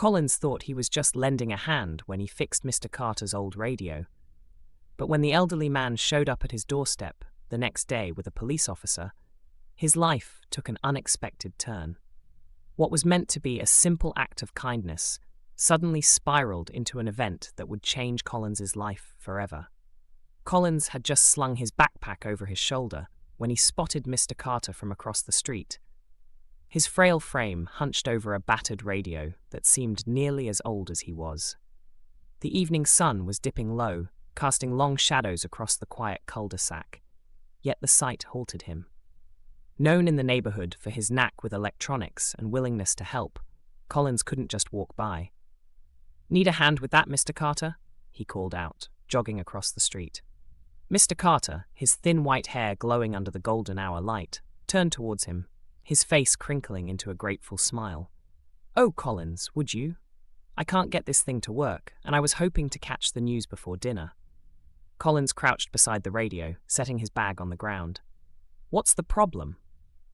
Collins thought he was just lending a hand when he fixed Mr. Carter's old radio. But when the elderly man showed up at his doorstep the next day with a police officer, his life took an unexpected turn. What was meant to be a simple act of kindness suddenly spiraled into an event that would change Collins's life forever. Collins had just slung his backpack over his shoulder when he spotted Mr. Carter from across the street. His frail frame hunched over a battered radio that seemed nearly as old as he was. The evening sun was dipping low, casting long shadows across the quiet cul-de-sac, yet the sight halted him. Known in the neighborhood for his knack with electronics and willingness to help, Collins couldn't just walk by. "Need a hand with that, Mr. Carter?" he called out, jogging across the street. Mr. Carter, his thin white hair glowing under the golden hour light, turned towards him, his face crinkling into a grateful smile. "Oh, Collins, would you? I can't get this thing to work, and I was hoping to catch the news before dinner." Collins crouched beside the radio, setting his bag on the ground. "What's the problem?"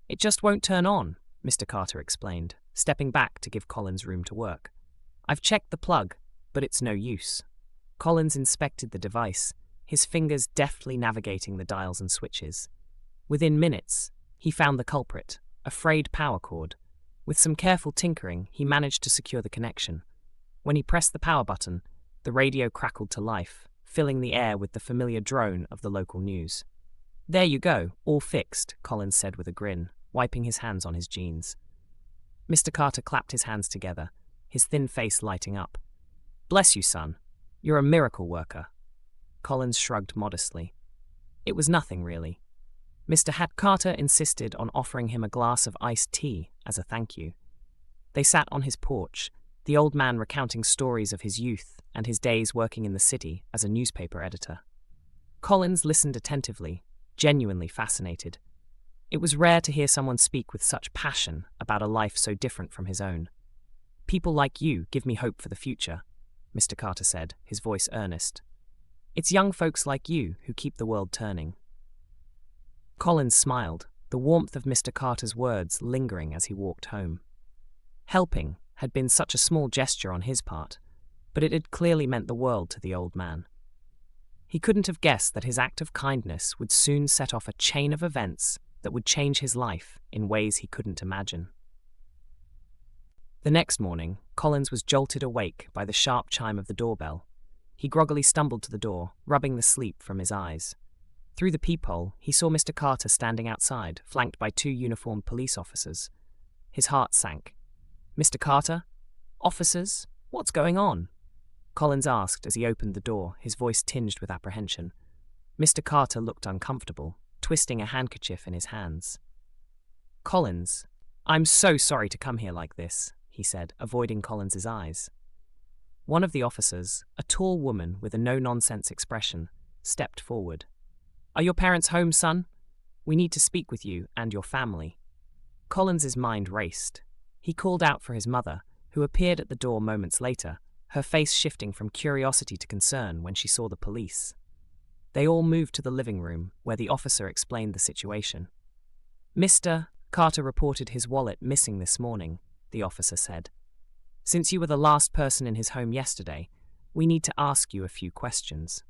"It just won't turn on," Mr. Carter explained, stepping back to give Collins room to work. "I've checked the plug, but it's no use." Collins inspected the device, his fingers deftly navigating the dials and switches. Within minutes, he found the culprit, a frayed power cord. With some careful tinkering, he managed to secure the connection. When he pressed the power button, the radio crackled to life, filling the air with the familiar drone of the local news. "There you go, all fixed," Collins said with a grin, wiping his hands on his jeans. Mr. Carter clapped his hands together, his thin face lighting up. "Bless you, son. You're a miracle worker." Collins shrugged modestly. It was nothing, really. Mr. Carter insisted on offering him a glass of iced tea as a thank you. They sat on his porch, the old man recounting stories of his youth and his days working in the city as a newspaper editor. Collins listened attentively, genuinely fascinated. It was rare to hear someone speak with such passion about a life so different from his own. "People like you give me hope for the future," Mr. Carter said, his voice earnest. "It's young folks like you who keep the world turning." Collins smiled, the warmth of Mr. Carter's words lingering as he walked home. Helping had been such a small gesture on his part, but it had clearly meant the world to the old man. He couldn't have guessed that his act of kindness would soon set off a chain of events that would change his life in ways he couldn't imagine. The next morning, Collins was jolted awake by the sharp chime of the doorbell. He groggily stumbled to the door, rubbing the sleep from his eyes. Through the peephole, he saw Mr. Carter standing outside, flanked by 2 uniformed police officers. His heart sank. "Mr. Carter? Officers? What's going on?" Collins asked as he opened the door, his voice tinged with apprehension. Mr. Carter looked uncomfortable, twisting a handkerchief in his hands. "Collins, I'm so sorry to come here like this," he said, avoiding Collins's eyes. One of the officers, a tall woman with a no-nonsense expression, stepped forward. "Are your parents home, son? We need to speak with you and your family." Collins's mind raced. He called out for his mother, who appeared at the door moments later, her face shifting from curiosity to concern when she saw the police. They all moved to the living room, where the officer explained the situation. "Mr. Carter reported his wallet missing this morning," the officer said. "Since you were the last person in his home yesterday, we need to ask you a few questions."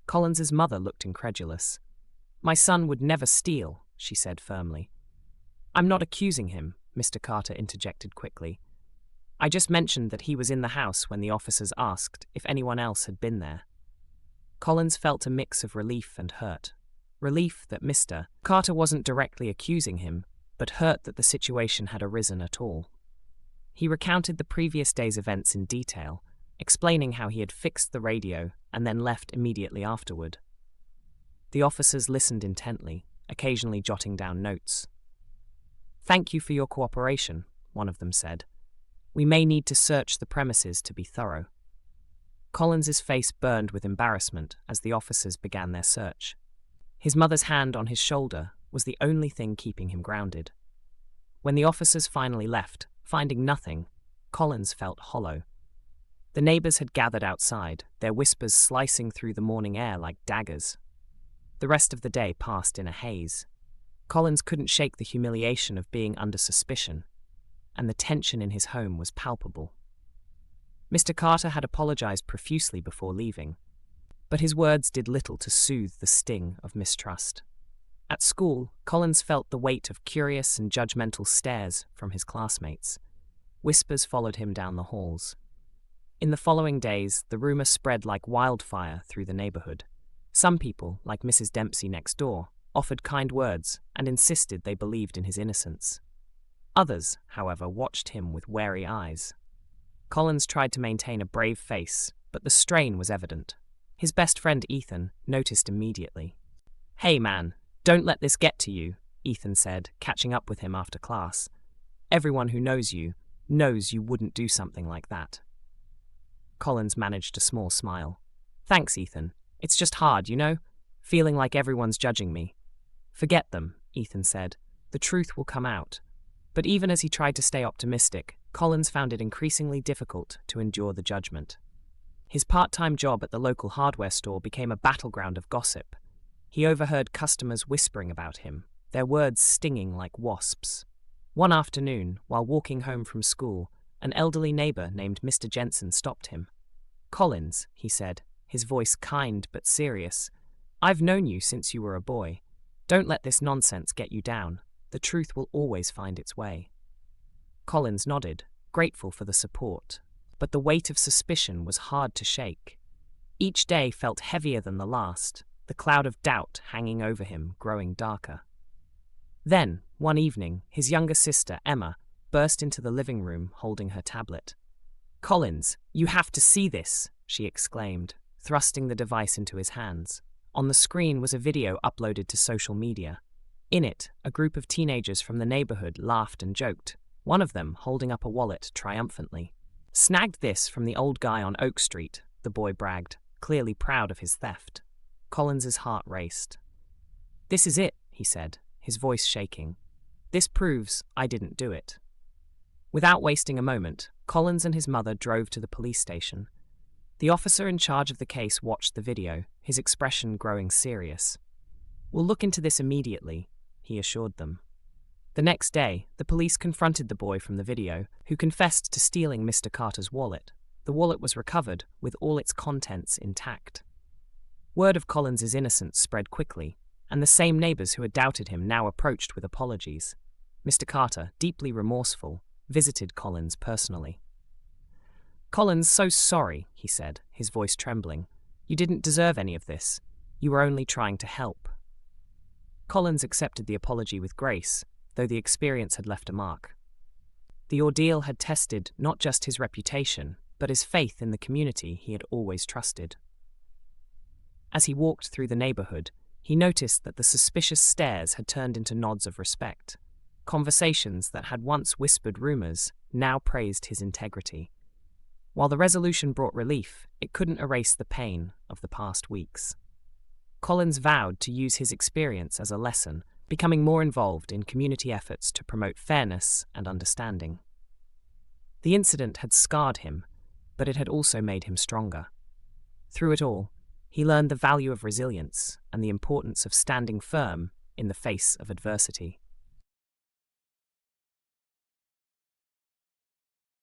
Collins's mother looked incredulous. "My son would never steal," she said firmly. "I'm not accusing him," Mr. Carter interjected quickly. "I just mentioned that he was in the house when the officers asked if anyone else had been there." Collins felt a mix of relief and hurt. Relief that Mr. Carter wasn't directly accusing him, but hurt that the situation had arisen at all. He recounted the previous day's events in detail, explaining how he had fixed the radio and then left immediately afterward. The officers listened intently, occasionally jotting down notes. "Thank you for your cooperation," one of them said. "We may need to search the premises to be thorough." Collins's face burned with embarrassment as the officers began their search. His mother's hand on his shoulder was the only thing keeping him grounded. When the officers finally left, finding nothing, Collins felt hollow. The neighbors had gathered outside, their whispers slicing through the morning air like daggers. The rest of the day passed in a haze. Collins couldn't shake the humiliation of being under suspicion, and the tension in his home was palpable. Mr. Carter had apologized profusely before leaving, but his words did little to soothe the sting of mistrust. At school, Collins felt the weight of curious and judgmental stares from his classmates. Whispers followed him down the halls. In the following days, the rumor spread like wildfire through the neighborhood. Some people, like Mrs. Dempsey next door, offered kind words and insisted they believed in his innocence. Others, however, watched him with wary eyes. Collins tried to maintain a brave face, but the strain was evident. His best friend Ethan noticed immediately. "Hey man, don't let this get to you," Ethan said, catching up with him after class. "Everyone who knows you knows you wouldn't do something like that." Collins managed a small smile. "Thanks, Ethan. It's just hard, you know? Feeling like everyone's judging me." "Forget them," Ethan said. "The truth will come out." But even as he tried to stay optimistic, Collins found it increasingly difficult to endure the judgment. His part-time job at the local hardware store became a battleground of gossip. He overheard customers whispering about him, their words stinging like wasps. One afternoon, while walking home from school, an elderly neighbor named Mr. Jensen stopped him. "Collins," he said, his voice kind but serious, "I've known you since you were a boy. Don't let this nonsense get you down. The truth will always find its way." Collins nodded, grateful for the support, but the weight of suspicion was hard to shake. Each day felt heavier than the last, the cloud of doubt hanging over him growing darker. Then, one evening, his younger sister, Emma, burst into the living room holding her tablet. "Collins, you have to see this," she exclaimed, thrusting the device into his hands. On the screen was a video uploaded to social media. In it, a group of teenagers from the neighborhood laughed and joked, one of them holding up a wallet triumphantly. "Snagged this from the old guy on Oak Street," the boy bragged, clearly proud of his theft. Collins's heart raced. "This is it," he said, his voice shaking. "This proves I didn't do it." Without wasting a moment, Collins and his mother drove to the police station. The officer in charge of the case watched the video, his expression growing serious. "We'll look into this immediately," he assured them. The next day, the police confronted the boy from the video, who confessed to stealing Mr. Carter's wallet. The wallet was recovered, with all its contents intact. Word of Collins's innocence spread quickly, and the same neighbors who had doubted him now approached with apologies. Mr. Carter, deeply remorseful, visited Collins personally. "Collins, so sorry," he said, his voice trembling. "You didn't deserve any of this. You were only trying to help." Collins accepted the apology with grace, though the experience had left a mark. The ordeal had tested not just his reputation, but his faith in the community he had always trusted. As he walked through the neighborhood, he noticed that the suspicious stares had turned into nods of respect. Conversations that had once whispered rumors now praised his integrity. While the resolution brought relief, it couldn't erase the pain of the past weeks. Collins vowed to use his experience as a lesson, becoming more involved in community efforts to promote fairness and understanding. The incident had scarred him, but it had also made him stronger. Through it all, he learned the value of resilience and the importance of standing firm in the face of adversity.